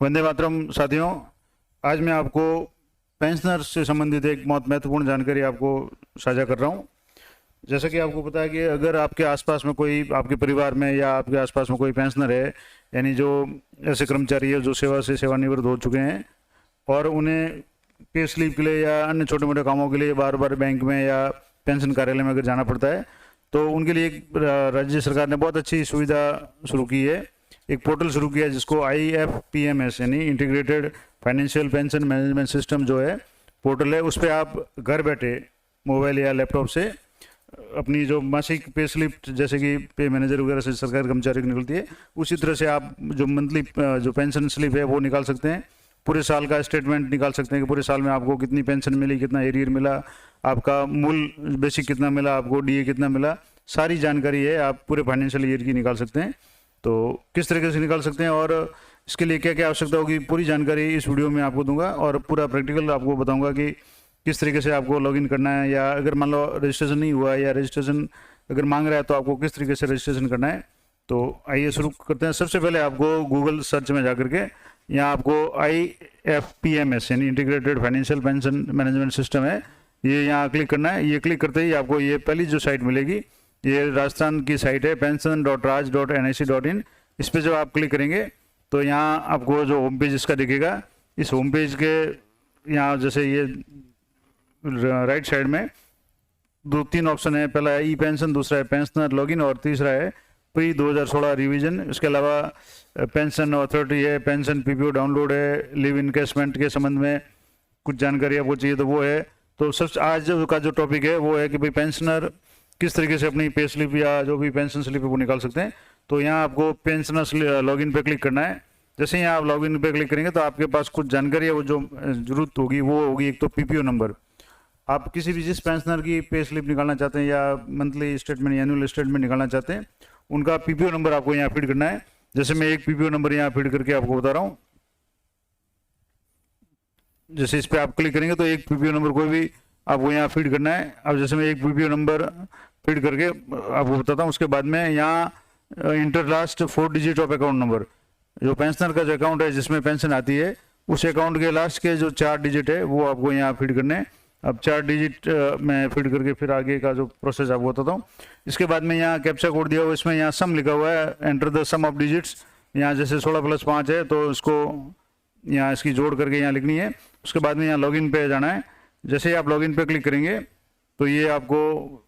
वंदे मातरम साथियों, आज मैं आपको पेंशनर से संबंधित एक बहुत महत्वपूर्ण जानकारी आपको साझा कर रहा हूं। जैसा कि आपको पता है कि अगर आपके आसपास में कोई, आपके परिवार में या आपके आसपास में कोई पेंशनर है, यानी जो ऐसे कर्मचारी है जो सेवा से सेवानिवृत्त हो चुके हैं और उन्हें पे स्लिप के लिए या अन्य छोटे मोटे कामों के लिए बार बार बैंक में या पेंशन कार्यालय में अगर जाना पड़ता है, तो उनके लिए एक राज्य सरकार ने बहुत अच्छी सुविधा शुरू की है। एक पोर्टल शुरू किया जिसको IFPMS यानी integrated financial pension management system जो है पोर्टल है, उस पर आप घर बैठे मोबाइल या लैपटॉप से अपनी जो मासिक पे स्लिप, जैसे कि पे मैनेजर वगैरह से सरकारी कर्मचारी की निकलती है, उसी तरह से आप जो मंथली जो पेंशन स्लिप है वो निकाल सकते हैं। पूरे साल का स्टेटमेंट निकाल सकते हैं कि पूरे साल में आपको कितनी पेंशन मिली, कितना एरियर मिला, आपका मूल बेसिक कितना मिला, आपको DA कितना मिला, सारी जानकारी है आप पूरे फाइनेंशियल ईयर की निकाल सकते हैं। तो किस तरीके से निकाल सकते हैं और इसके लिए क्या क्या आवश्यकता होगी, पूरी जानकारी इस वीडियो में आपको दूंगा और पूरा प्रैक्टिकल आपको बताऊंगा कि किस तरीके से आपको लॉगिन करना है, या अगर मान लो रजिस्ट्रेशन नहीं हुआ या रजिस्ट्रेशन अगर मांग रहा है तो आपको किस तरीके से रजिस्ट्रेशन करना है। तो आइए शुरू करते हैं। सबसे पहले आपको गूगल सर्च में जा करके यहाँ आपको IFPMS यानी integrated financial pension management system है, ये यहाँ क्लिक करना है। ये क्लिक करते ही आपको ये पहली जो साइट मिलेगी, ये राजस्थान की साइट है pension.raj.nic.in। इस पर जब आप क्लिक करेंगे तो यहाँ आपको जो होम पेज इसका दिखेगा, इस होम पेज के यहाँ जैसे ये राइट साइड में 2-3 ऑप्शन है। पहला है E-पेंशन, दूसरा है पेंशनर लॉगिन और तीसरा है प्री 2016 रिवीजन। इसके अलावा पेंशन अथॉरिटी है, पेंशन PPO डाउनलोड है, लिव इनकेशमेंट के संबंध में कुछ जानकारी आपको चाहिए तो वो है। तो सबसे आज का जो टॉपिक है वो है कि भाई पेंशनर किस तरीके से अपनी पे स्लिप या जो भी पेंशन स्लिप है वो निकाल सकते हैं। तो यहाँ आपको पेंशनर लॉगिन पे क्लिक करना है। जैसे ही आप लॉगिन पे क्लिक करेंगे तो आपके पास कुछ जानकारी है वो जो जरूरत होगी वो होगी, एक तो PPO नंबर। आप किसी भी जिस पेंशनर की पे स्लिप निकालना चाहते हैं या मंथली स्टेटमेंट या एनुअल स्टेटमेंट निकालना चाहते हैं, उनका PPO नंबर आपको यहाँ फीड करना है। जैसे मैं एक PPO नंबर यहाँ फीड करके आपको बता रहा हूँ। जैसे इस पर आप क्लिक करेंगे तो एक PPO नंबर कोई भी आपको यहाँ फीड करना है। अब जैसे मैं एक PPO नंबर फीड करके आपको बताता हूँ, उसके बाद में यहाँ inter last 4 digit of account number, जो पेंशनर का जो अकाउंट है जिसमें पेंशन आती है उस अकाउंट के लास्ट के जो 4 डिजिट है वो आपको यहाँ फीड करने हैं। अब 4 डिजिट में फीड करके फिर आगे का जो प्रोसेस आपको बताता हूँ। इसके बाद में यहाँ कैप्चा कोड दिया हुआ है, इसमें यहाँ सम लिखा हुआ है, enter the sum of digits. यहाँ जैसे 16 + 5 है तो इसको यहाँ इसकी जोड़ करके यहाँ लिखनी है। उसके बाद में यहाँ लॉगिन पे जाना है। जैसे ही आप लॉगिन पे क्लिक करेंगे तो ये आपको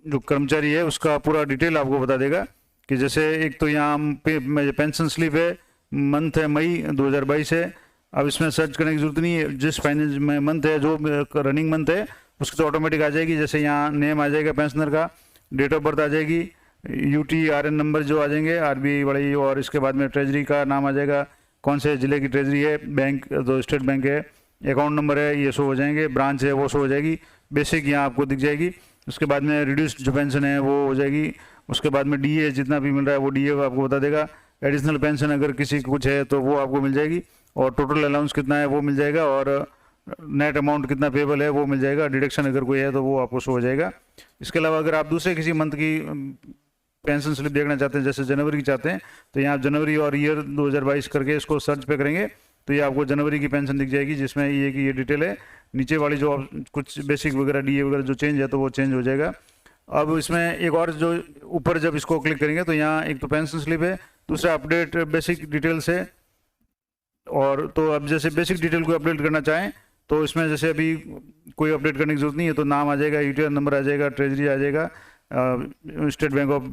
जो कर्मचारी है उसका पूरा डिटेल आपको बता देगा कि जैसे एक तो यहाँ पेंशन स्लिप है, मंथ है मई 2022 है। अब इसमें सर्च करने की जरूरत नहीं है, जिस फाइनेंस में मंथ है जो रनिंग मंथ है उसकी तो ऑटोमेटिक आ जाएगी। जैसे यहाँ नेम आ जाएगा पेंशनर का, डेट ऑफ बर्थ आ जाएगी, UTRN नंबर जो आ जाएंगे RBI वाली, और इसके बाद में ट्रेजरी का नाम आ जाएगा, कौन से ज़िले की ट्रेजरी है, बैंक तो स्टेट बैंक है, अकाउंट नंबर है ये शो हो जाएंगे, ब्रांच है वो शो हो जाएगी, बेसिक यहाँ आपको दिख जाएगी। उसके बाद में रिड्यूस्ड जो पेंशन है वो हो जाएगी। उसके बाद में DA जितना भी मिल रहा है वो DA आपको बता देगा। एडिशनल पेंशन अगर किसी को कुछ है तो वो आपको मिल जाएगी, और टोटल अलाउंस कितना है वो मिल जाएगा, और नेट अमाउंट कितना पेबल है वो मिल जाएगा। डिडक्शन अगर कोई है तो वो आपको शो हो जाएगा। इसके अलावा अगर आप दूसरे किसी मंथ की पेंशन स्लिप देखना चाहते हैं, जैसे जनवरी की चाहते हैं, तो यहाँ जनवरी और ईयर 2022 करके इसको सर्च पे करेंगे तो ये आपको जनवरी की पेंशन दिख जाएगी, जिसमें ये कि ये डिटेल है। नीचे वाली जो कुछ बेसिक वगैरह DA वगैरह जो चेंज है तो वो चेंज हो जाएगा। अब इसमें एक और जो ऊपर जब इसको क्लिक करेंगे तो यहाँ एक तो पेंशन स्लिप है, दूसरा अपडेट बेसिक डिटेल्स है। और तो अब जैसे बेसिक डिटेल को अपडेट करना चाहें तो इसमें जैसे अभी कोई अपडेट करने की जरूरत नहीं है, तो नाम आ जाएगा, UTR नंबर आ जाएगा, ट्रेजरी आ जाएगा, स्टेट बैंक ऑफ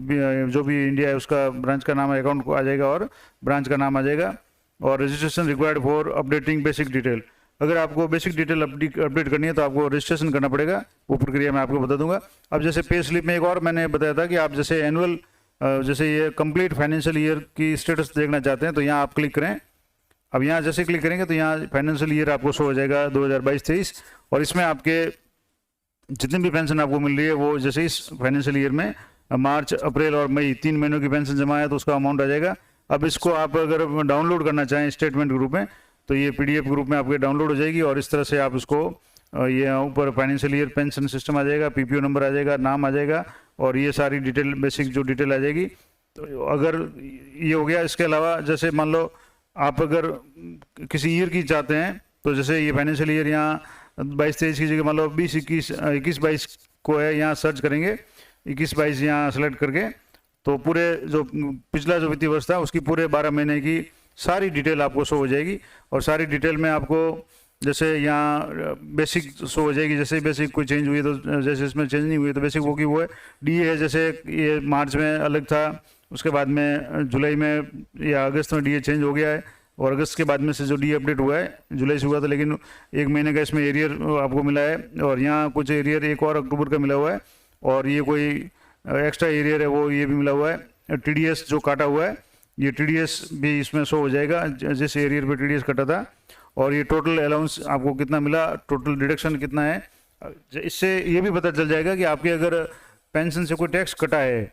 जो भी इंडिया है उसका ब्रांच का नाम, अकाउंट को आ जाएगा और ब्रांच का नाम आ जाएगा, और registration required for updating basic detail. अगर आपको बेसिक डिटेल अपडेट करनी है तो आपको रजिस्ट्रेशन करना पड़ेगा, वो प्रक्रिया मैं आपको बता दूंगा। अब जैसे पे स्लिप में एक और मैंने बताया था कि आप जैसे एनुअल जैसे ये कंप्लीट फाइनेंशियल ईयर की स्टेटस देखना चाहते हैं तो यहाँ आप क्लिक करें। अब यहाँ जैसे क्लिक करेंगे तो यहाँ फाइनेंशियल ईयर आपको शो हो जाएगा 2022-23, और इसमें आपके जितनी भी पेंशन आपको मिल रही है वो जैसे इस फाइनेंशियल ईयर में मार्च, अप्रैल और मई 3 महीनों की पेंशन जमा है तो उसका अमाउंट आ जाएगा। अब इसको आप अगर डाउनलोड करना चाहें स्टेटमेंट के रूप में तो ये PDF के रूप में आपके डाउनलोड हो जाएगी, और इस तरह से आप इसको ये ऊपर फाइनेंशियल ईयर पेंशन सिस्टम आ जाएगा, PPO नंबर आ जाएगा, नाम आ जाएगा, और ये सारी डिटेल बेसिक जो डिटेल आ जाएगी। तो अगर ये हो गया, इसके अलावा जैसे मान लो आप अगर किसी ईयर की चाहते हैं तो जैसे ये फाइनेंशियल ईयर यहाँ 22-23 की जगह मान लो 21-22 को है, यहाँ सर्च करेंगे 21-22 यहाँ सेलेक्ट करके, तो पूरे जो पिछला जो वित्तीय वर्ष था उसकी पूरे 12 महीने की सारी डिटेल आपको शो हो जाएगी। और सारी डिटेल में आपको जैसे यहाँ बेसिक शो हो जाएगी, जैसे बेसिक कोई चेंज हुई तो, जैसे इसमें चेंज नहीं हुई तो बेसिक वो की वो है। डीए है, जैसे ये मार्च में अलग था, उसके बाद में जुलाई में या अगस्त में डीए चेंज हो गया है, और अगस्त के बाद में से जो डी अपडेट हुआ है जुलाई से हुआ था, लेकिन एक महीने का इसमें एरियर आपको मिला है, और यहाँ कुछ एरियर एक और अक्टूबर का मिला हुआ है, और ये कोई एक्स्ट्रा एरियर है वो ये भी मिला हुआ है। टीडीएस जो काटा हुआ है, ये टीडीएस भी इसमें शो हो जाएगा जिस एरियर पे टीडीएस कटा था, और ये टोटल अलाउंस आपको कितना मिला, टोटल डिडक्शन कितना है। इससे ये भी पता चल जाएगा कि आपके अगर पेंशन से कोई टैक्स कटा है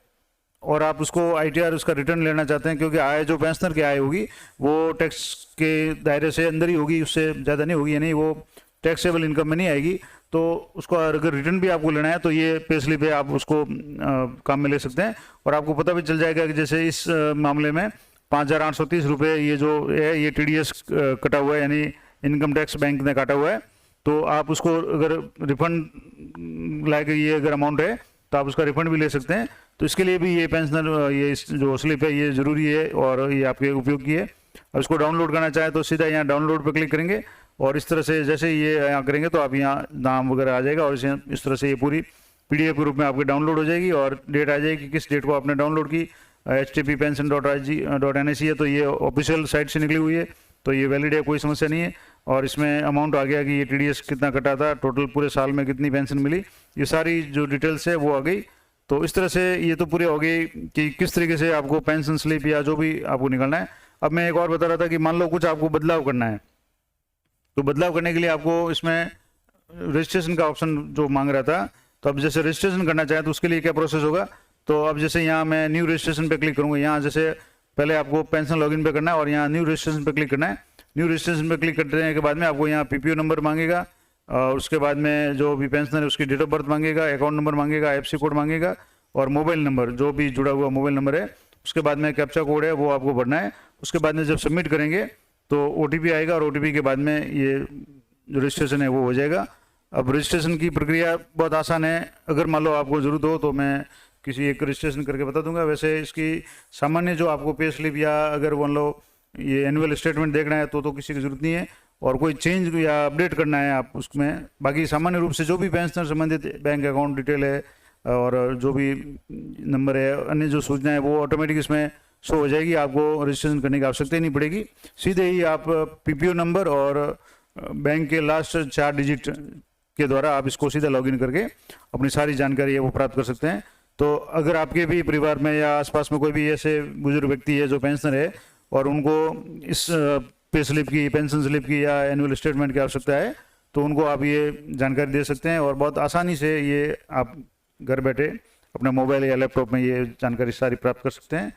और आप उसको आईटीआर उसका रिटर्न लेना चाहते हैं, क्योंकि आय जो पेंशनर की आय होगी वो टैक्स के दायरे से अंदर ही होगी, उससे ज़्यादा नहीं होगी, यानी वो टैक्सेबल इनकम में नहीं आएगी। तो उसको अगर रिटर्न भी आपको लेना है तो ये पे स्लिप पे आप उसको काम में ले सकते हैं, और आपको पता भी चल जाएगा कि जैसे इस मामले में 5,830 रुपये ये जो है ये टीडीएस कटा हुआ है, यानी इनकम टैक्स बैंक ने काटा हुआ है। तो आप उसको अगर रिफंड लायक ये अगर अमाउंट है तो आप उसका रिफंड भी ले सकते हैं। तो इसके लिए भी ये पेंशनर ये जो स्लिप है ये ज़रूरी है और ये आपके उपयोग की है। और इसको डाउनलोड करना चाहें तो सीधा यहाँ डाउनलोड पर क्लिक करेंगे, और इस तरह से जैसे ये यहाँ करेंगे तो आप यहाँ नाम वगैरह आ जाएगा, और इस तरह से ये पूरी पीडीएफ के रूप में आपकी डाउनलोड हो जाएगी, और डेट आ जाएगी किस डेट को आपने डाउनलोड की। HTP-pension.NIC है, तो ये ऑफिशियल साइट से निकली हुई है, तो ये वैलिड है, कोई समस्या नहीं है। और इसमें अमाउंट आ गया कि ये टीडीएस कितना कटा था, टोटल पूरे साल में कितनी पेंशन मिली, ये सारी जो डिटेल्स है वो आ गई। तो इस तरह से ये तो पूरी हो गई कि किस तरीके से आपको पेंशन स्लिप या जो भी आपको निकालना है। अब मैं एक और बता रहा था कि मान लो कुछ आपको बदलाव करना है, तो बदलाव करने के लिए आपको इसमें रजिस्ट्रेशन का ऑप्शन जो मांग रहा था, तो अब जैसे रजिस्ट्रेशन करना चाहे तो उसके लिए क्या प्रोसेस होगा। तो अब जैसे यहाँ मैं न्यू रजिस्ट्रेशन पे क्लिक करूँगा, यहाँ जैसे पहले आपको पेंशन लॉगिन पे करना है और यहाँ न्यू रजिस्ट्रेशन पे क्लिक करना है। न्यू रजिस्ट्रेशन पे क्लिक करने के बाद में आपको यहाँ पीपीओ नंबर मांगेगा, और उसके बाद में जो भी पेंशनर है उसकी डेट ऑफ बर्थ मांगेगा, अकाउंट नंबर मांगेगा, IFSC कोड मांगेगा, और मोबाइल नंबर जो भी जुड़ा हुआ मोबाइल नंबर है, उसके बाद में कैप्चा कोड है वो आपको भरना है। उसके बाद में जब सबमिट करेंगे तो OTP आएगा, और OTP के बाद में ये जो रजिस्ट्रेशन है वो हो जाएगा। अब रजिस्ट्रेशन की प्रक्रिया बहुत आसान है, अगर मान लो आपको ज़रूरत हो तो मैं किसी एक रजिस्ट्रेशन करके बता दूंगा। वैसे इसकी सामान्य जो आपको पे स्लिप या अगर मान लो ये एनुअल स्टेटमेंट देखना है तो किसी की ज़रूरत नहीं है, और कोई चेंज या अपडेट करना है आप उसमें, बाकी सामान्य रूप से जो भी पेंशनर संबंधित बैंक अकाउंट डिटेल है और जो भी नंबर है, अन्य जो सूचना है वो ऑटोमेटिक इसमें शो हो जाएगी, आपको रजिस्ट्रेशन करने की आवश्यकता ही नहीं पड़ेगी। सीधे ही आप पीपीओ नंबर और बैंक के लास्ट 4 डिजिट के द्वारा आप इसको सीधा लॉगिन करके अपनी सारी जानकारी है वो प्राप्त कर सकते हैं। तो अगर आपके भी परिवार में या आसपास में कोई भी ऐसे बुजुर्ग व्यक्ति है जो पेंशनर है और उनको इस पे स्लिप की, पेंशन स्लिप की या एनुअल स्टेटमेंट की आवश्यकता है, तो उनको आप ये जानकारी दे सकते हैं, और बहुत आसानी से ये आप घर बैठे अपने मोबाइल या लैपटॉप में ये जानकारी सारी प्राप्त कर सकते हैं।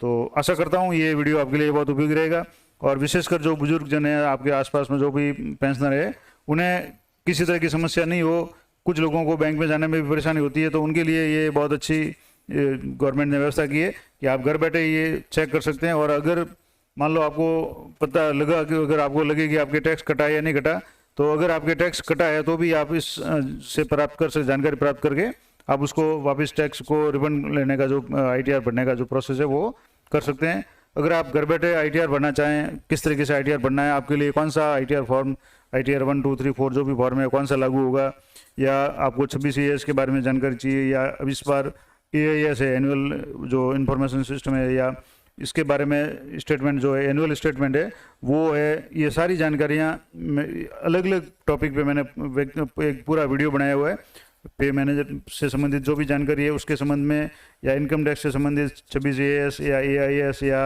तो आशा करता हूँ ये वीडियो आपके लिए बहुत उपयोगी रहेगा, और विशेषकर जो बुजुर्ग जन है आपके आसपास में जो भी पेंशनर है उन्हें किसी तरह की समस्या नहीं हो। कुछ लोगों को बैंक में जाने में भी परेशानी होती है, तो उनके लिए ये बहुत अच्छी गवर्नमेंट ने व्यवस्था की है कि आप घर बैठे ये चेक कर सकते हैं। और अगर मान लो आपको पता लगा कि अगर आपको लगे कि आपके टैक्स कटा है या नहीं कटा, तो अगर आपके टैक्स कटा है तो भी आप इस से प्राप्त कर सकते, जानकारी प्राप्त करके आप उसको वापस टैक्स को रिफंड लेने का जो ITR भरने का जो प्रोसेस है वो कर सकते हैं। अगर आप घर बैठे ITR भरना चाहें, किस तरीके से ITR भरना है, आपके लिए कौन सा ITR फॉर्म, ITR 1, 2, 3, 4 जो भी फॉर्म है कौन सा लागू होगा, या आपको 26 EAS के बारे में जानकारी चाहिए, या अब इस बार AIS है एनुअल जो इंफॉर्मेशन सिस्टम है, या इसके बारे में स्टेटमेंट जो है एनुअल स्टेटमेंट है वो है, ये सारी जानकारियाँ अलग अलग टॉपिक पे मैंने एक पूरा वीडियो बनाया हुआ है। पे मैनेजर से संबंधित जो भी जानकारी है उसके संबंध में, या इनकम टैक्स से संबंधित 26 EAS या AIS या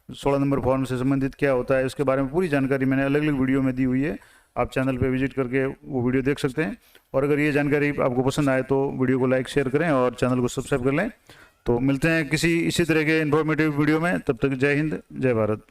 16 नंबर फॉर्म से संबंधित क्या होता है, इसके बारे में पूरी जानकारी मैंने अलग अलग वीडियो में दी हुई है। आप चैनल पे विजिट करके वो वीडियो देख सकते हैं। और अगर ये जानकारी आपको पसंद आए तो वीडियो को लाइक शेयर करें और चैनल को सब्सक्राइब कर लें। तो मिलते हैं किसी इसी तरह के इन्फॉर्मेटिव वीडियो में, तब तक जय हिंद, जय भारत।